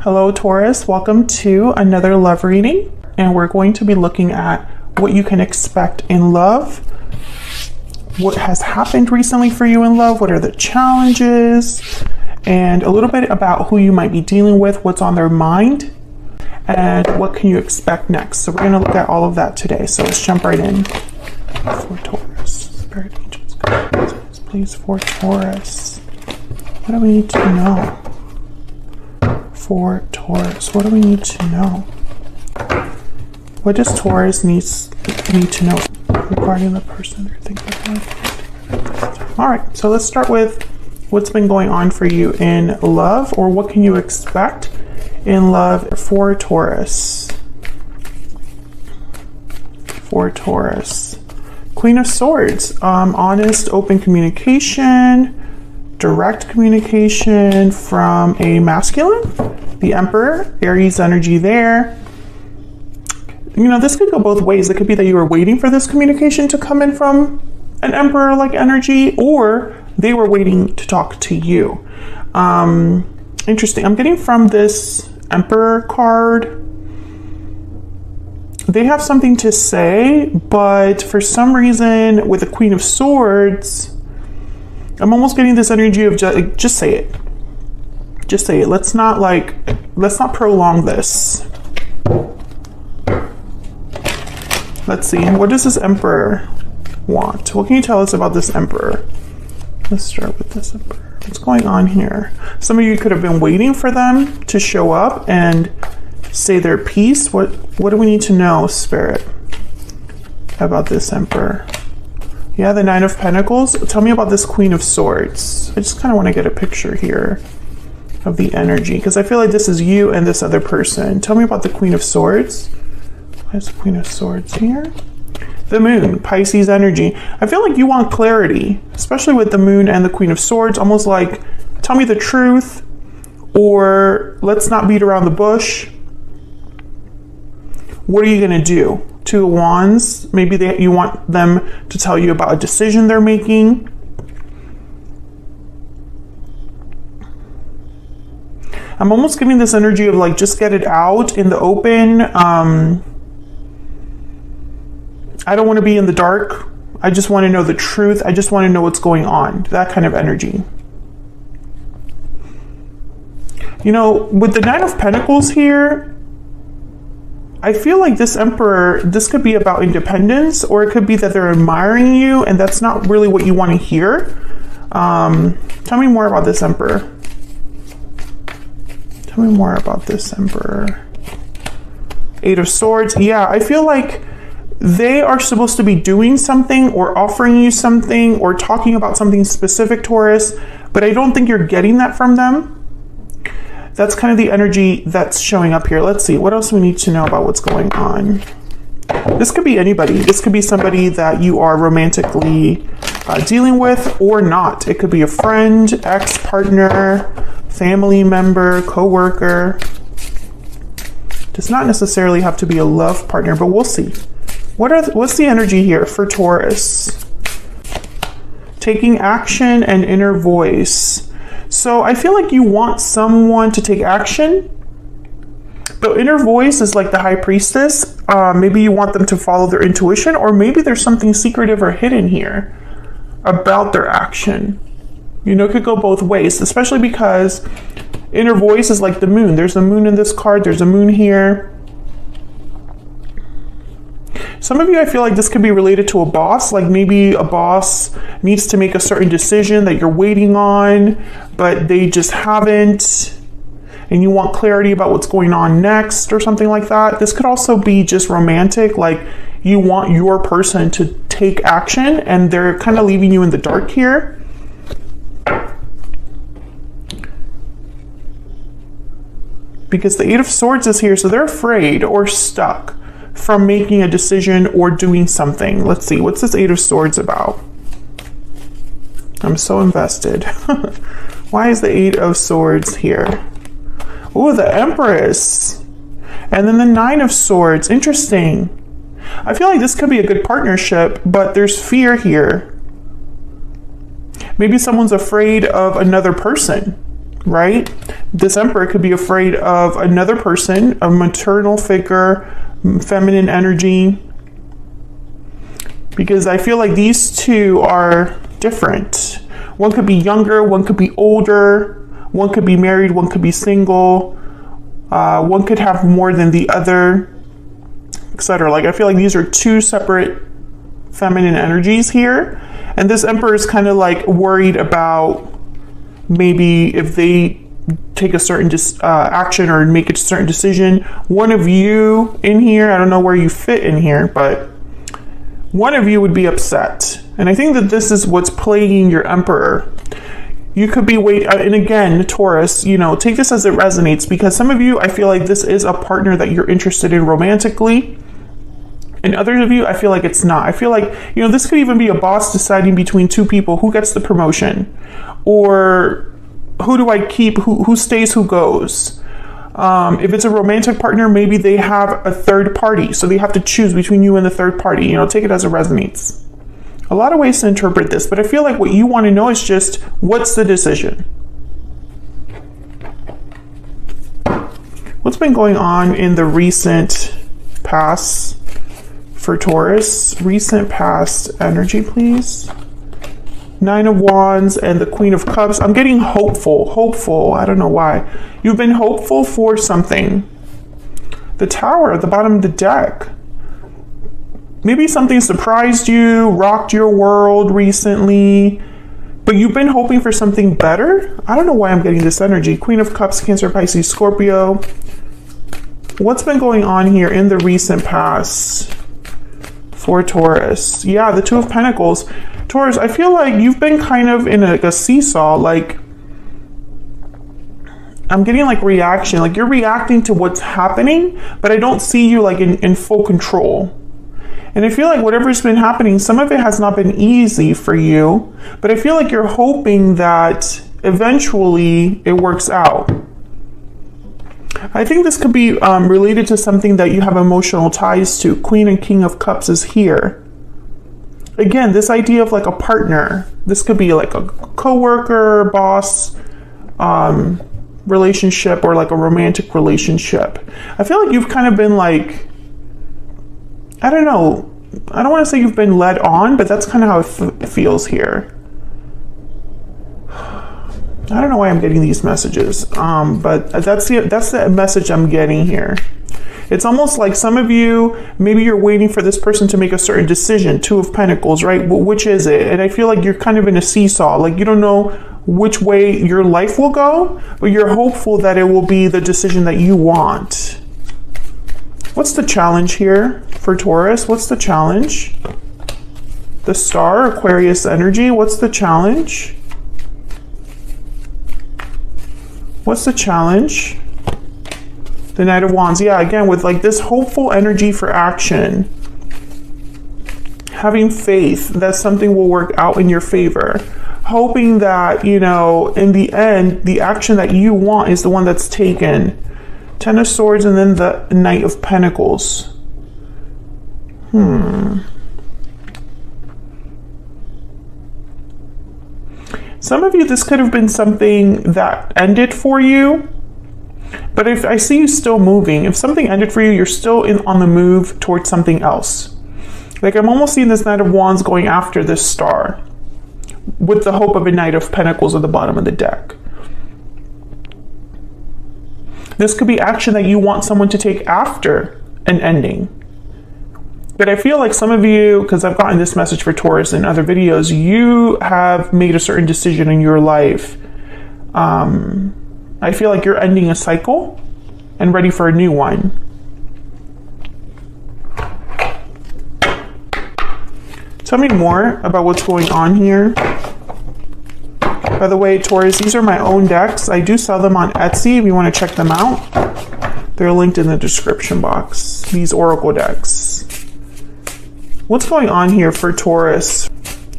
Hello Taurus, welcome to another love reading, and we're going to be looking at what you can expect in love, what has happened recently for you in love, what are the challenges, and a little bit about who you might be dealing with, what's on their mind, and what can you expect next. So we're going to look at all of that today. So let's jump right in. For Taurus, Spirit Angels, guides, please, for Taurus. What do we need to know? For Taurus, what do we need to know? What does Taurus need to know regarding the person they're thinking of? All right, so let's start with what's been going on for you in love, or what can you expect in love for Taurus? For Taurus, Queen of Swords, honest, open communication, direct communication from a masculine. The Emperor, Aries energy there. You know, this could go both ways. It could be that you were waiting for this communication to come in from an Emperor-like energy, or they were waiting to talk to you. Interesting. I'm getting from this Emperor card, they have something to say, but for some reason with the Queen of Swords, I'm almost getting this energy of just say it. Just say it. Let's not prolong this. Let's see. What does this Emperor want? What can you tell us about this Emperor? Let's start with this Emperor. What's going on here? Some of you could have been waiting for them to show up and say their piece. What do we need to know, Spirit, about this Emperor? Yeah, the Nine of Pentacles. Tell me about this Queen of Swords. I just kind of want to get a picture here of the energy, because I feel like this is you and this other person. Tell me about the Queen of Swords. Why is the Queen of Swords here? The Moon, Pisces energy. I feel like you want clarity, especially with the Moon and the Queen of Swords, almost like, tell me the truth, or let's not beat around the bush. What are you going to do? Two of Wands, maybe you want them to tell you about a decision they're making. I'm almost getting this energy of like, just get it out in the open. I don't want to be in the dark. I just want to know the truth. I just want to know what's going on. That kind of energy. You know, with the Nine of Pentacles here, I feel like this Emperor, this could be about independence, or it could be that they're admiring you, and that's not really what you want to hear. Tell me more about this Emperor. Tell me more about this Emperor. Eight of Swords. Yeah, I feel like they are supposed to be doing something or offering you something or talking about something specific, Taurus, but I don't think you're getting that from them. That's kind of the energy that's showing up here. Let's see, what else we need to know about what's going on. This could be anybody. This could be somebody that you are romantically dealing with or not. It could be a friend, ex-partner, family member, co-worker. Does not necessarily have to be a love partner, but we'll see. What's the energy here for Taurus? Taking action and inner voice. So I feel like you want someone to take action. The inner voice is like the High Priestess. Maybe you want them to follow their intuition, or maybe there's something secretive or hidden here about their action. You know, it could go both ways, especially because inner voice is like the Moon. There's a Moon in this card. There's a Moon here. Some of you, I feel like this could be related to a boss. Like maybe a boss needs to make a certain decision that you're waiting on, but they just haven't, and you want clarity about what's going on next or something like that. This could also be just romantic, like you want your person to take action and they're kind of leaving you in the dark here. Because the Eight of Swords is here, so they're afraid or stuck from making a decision or doing something. Let's see, what's this Eight of Swords about? I'm so invested. Why is the Eight of Swords here? Oh, the Empress. And then the Nine of Swords. Interesting. I feel like this could be a good partnership, but there's fear here. Maybe someone's afraid of another person, right? This Emperor could be afraid of another person, a maternal figure, feminine energy, because I feel like these two are different. One could be younger, one could be older, one could be married, one could be single, one could have more than the other, etc. Like, I feel like these are two separate feminine energies here. And this Emperor is kind of like worried about maybe if they take a certain action or make a certain decision, one of you in here, I don't know where you fit in here, but one of you would be upset. And I think that this is what's plaguing your Emperor. You could be and again, Taurus, you know, take this as it resonates, because some of you, I feel like this is a partner that you're interested in romantically. And others of you, I feel like it's not. I feel like, you know, this could even be a boss deciding between two people who gets the promotion, or who do I keep, who stays, who goes. If it's a romantic partner, maybe they have a third party, so they have to choose between you and the third party. You know, take it as it resonates. A lot of ways to interpret this, but I feel like what you want to know is just, what's the decision? What's been going on in the recent past for Taurus? Recent past energy, please. 9 of Wands and the Queen of Cups. I'm getting hopeful. I don't know why. You've been hopeful for something. The Tower at the bottom of the deck. Maybe something surprised you, rocked your world recently, but you've been hoping for something better? I don't know why I'm getting this energy. Queen of Cups, Cancer, Pisces, Scorpio. What's been going on here in the recent past for Taurus? Yeah, the Two of Pentacles. Taurus, I feel like you've been kind of in a seesaw. Like, I'm getting like reaction. Like, you're reacting to what's happening, but I don't see you like in full control. And I feel like whatever's been happening, some of it has not been easy for you, but I feel like you're hoping that eventually it works out. I think this could be related to something that you have emotional ties to. Queen and King of Cups is here. Again, this idea of like a partner. This could be like a co-worker, boss, relationship, or like a romantic relationship. I feel like you've kind of been like, I don't know, I don't want to say you've been led on, but that's kind of how it feels here. I don't know why I'm getting these messages, but that's the message I'm getting here. It's almost like some of you, maybe you're waiting for this person to make a certain decision. Two of Pentacles, right? Well, which is it? And I feel like you're kind of in a seesaw. Like, you don't know which way your life will go, but you're hopeful that it will be the decision that you want. What's the challenge here for Taurus? What's the challenge? The Star, Aquarius energy. What's the challenge? What's the challenge? The Knight of Wands. Yeah, again, with like this hopeful energy for action. Having faith that something will work out in your favor. Hoping that, you know, in the end, the action that you want is the one that's taken. Ten of Swords and then the Knight of Pentacles. Some of you, this could have been something that ended for you. But if I see you still moving, if something ended for you, you're still on the move towards something else. Like, I'm almost seeing this Knight of Wands going after this Star with the hope of a Knight of Pentacles at the bottom of the deck. This could be action that you want someone to take after an ending. But I feel like some of you, because I've gotten this message for Taurus in other videos, you have made a certain decision in your life. I feel like you're ending a cycle and ready for a new one. Tell me more about what's going on here. By the way, Taurus, these are my own decks. I do sell them on Etsy if you want to check them out. They're linked in the description box. These Oracle decks. What's going on here for Taurus?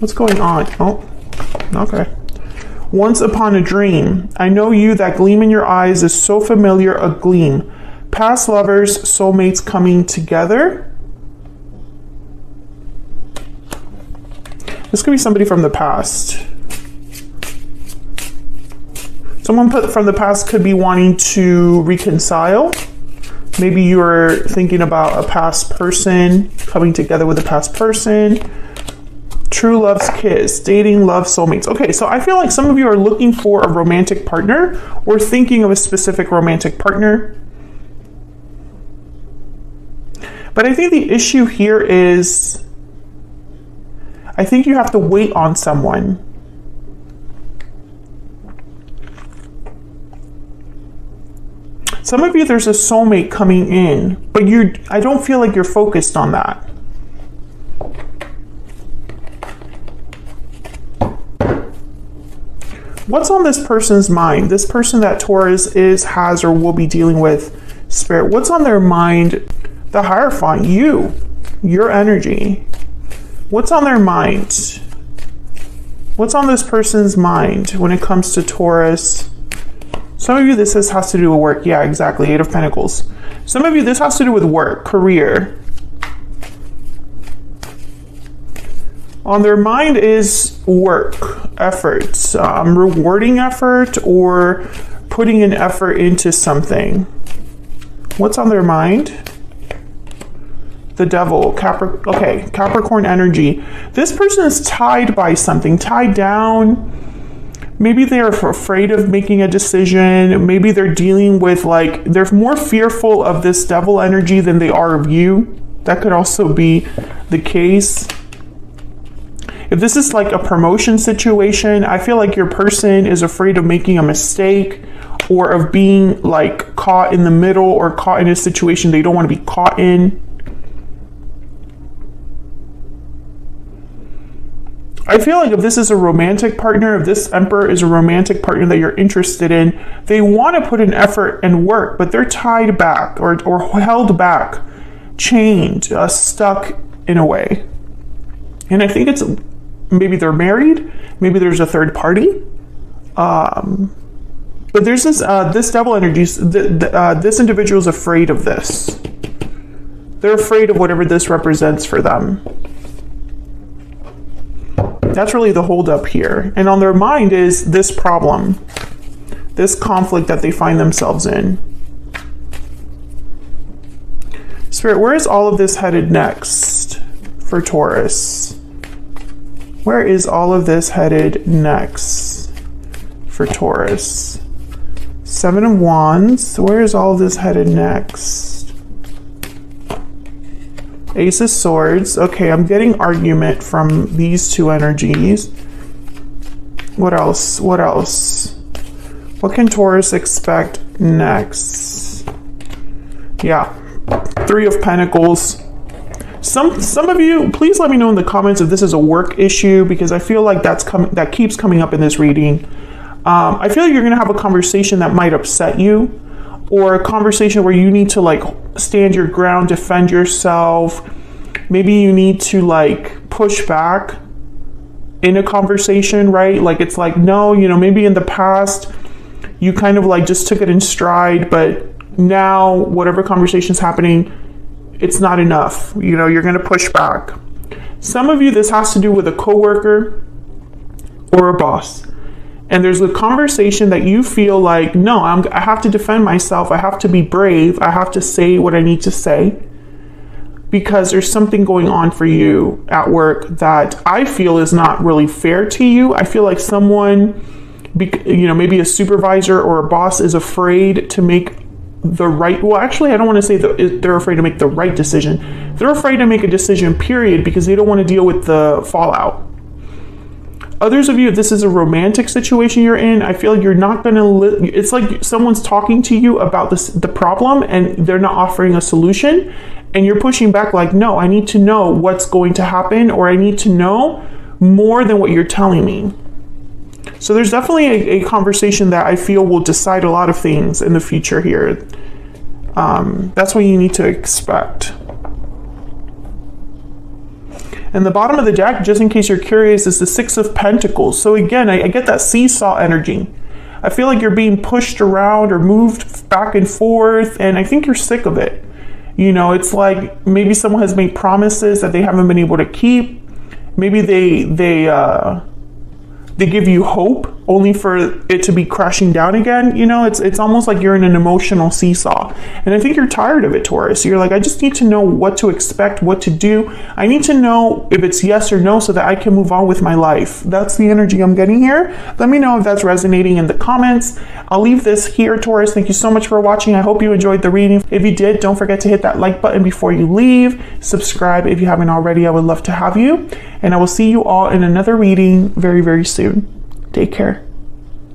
What's going on? Oh, okay. Once upon a dream. I know you, that gleam in your eyes is so familiar, a gleam. Past lovers, soulmates coming together. This could be somebody from the past. Someone from the past could be wanting to reconcile. Maybe you're thinking about a past person, coming together with a past person. True love's kiss, dating, love, soulmates. Okay, so I feel like some of you are looking for a romantic partner or thinking of a specific romantic partner. But I think the issue here is, I think you have to wait on someone. Some of you, there's a soulmate coming in, but I don't feel like you're focused on that. What's on this person's mind? This person that Taurus has, or will be dealing with, Spirit, what's on their mind? The Hierophant, your energy. What's on their mind? What's on this person's mind when it comes to Taurus? Some of you, this has to do with work. Yeah, exactly. 8 of Pentacles. Some of you, this has to do with work, career. On their mind is work, efforts, rewarding effort, or putting an effort into something. What's on their mind? The Devil, Capricorn energy. This person is tied by something, tied down. Maybe they're afraid of making a decision. Maybe they're dealing with, like, they're more fearful of this Devil energy than they are of you. That could also be the case. If this is like a promotion situation, I feel like your person is afraid of making a mistake or of being like caught in the middle or caught in a situation they don't want to be caught in. I feel like if this is a romantic partner, if this Emperor is a romantic partner that you're interested in, they want to put an effort and work, but they're tied back or held back, chained, stuck in a way. And I think it's maybe they're married, maybe there's a third party. But there's this Devil energy, this individual is afraid of this. They're afraid of whatever this represents for them. That's really the holdup here. And on their mind is this problem, this conflict that they find themselves in. Spirit, where is all of this headed next for Taurus? Where is all of this headed next for Taurus? 7 of Wands. Where is all of this headed next? Ace of Swords. Okay, I'm getting argument from these two energies. What else? What else? What can Taurus expect next? Yeah, 3 of Pentacles. Some of you, please let me know in the comments if this is a work issue, because I feel like that keeps coming up in this reading. I feel like you're going to have a conversation that might upset you, or a conversation where you need to like stand your ground, defend yourself. Maybe you need to like push back in a conversation, right? Like it's like, no, you know, maybe in the past you kind of like just took it in stride, but now whatever conversation's happening, it's not enough. You know, you're going to push back. Some of you, this has to do with a coworker or a boss. And there's a conversation that you feel like, no, I have to defend myself. I have to be brave. I have to say what I need to say, because there's something going on for you at work that I feel is not really fair to you. I feel like someone, you know, maybe a supervisor or a boss is afraid to make the right, well, actually, I don't want to say that they're afraid to make the right decision. They're afraid to make a decision, period, because they don't want to deal with the fallout. Others of you, if this is a romantic situation you're in, I feel like you're not going to, it's like someone's talking to you about the problem and they're not offering a solution, and you're pushing back like, no, I need to know what's going to happen, or I need to know more than what you're telling me. So there's definitely a conversation that I feel will decide a lot of things in the future here. That's what you need to expect. And the bottom of the deck, just in case you're curious, is the 6 of Pentacles. So again, I get that seesaw energy. I feel like you're being pushed around or moved back and forth, and I think you're sick of it. You know, it's like maybe someone has made promises that they haven't been able to keep. Maybe they give you hope only for it to be crashing down again. You know, it's almost like you're in an emotional seesaw. And I think you're tired of it, Taurus. You're like, I just need to know what to expect, what to do. I need to know if it's yes or no so that I can move on with my life. That's the energy I'm getting here. Let me know if that's resonating in the comments. I'll leave this here, Taurus. Thank you so much for watching. I hope you enjoyed the reading. If you did, don't forget to hit that like button before you leave. Subscribe if you haven't already. I would love to have you. And I will see you all in another reading very, very soon. Take care.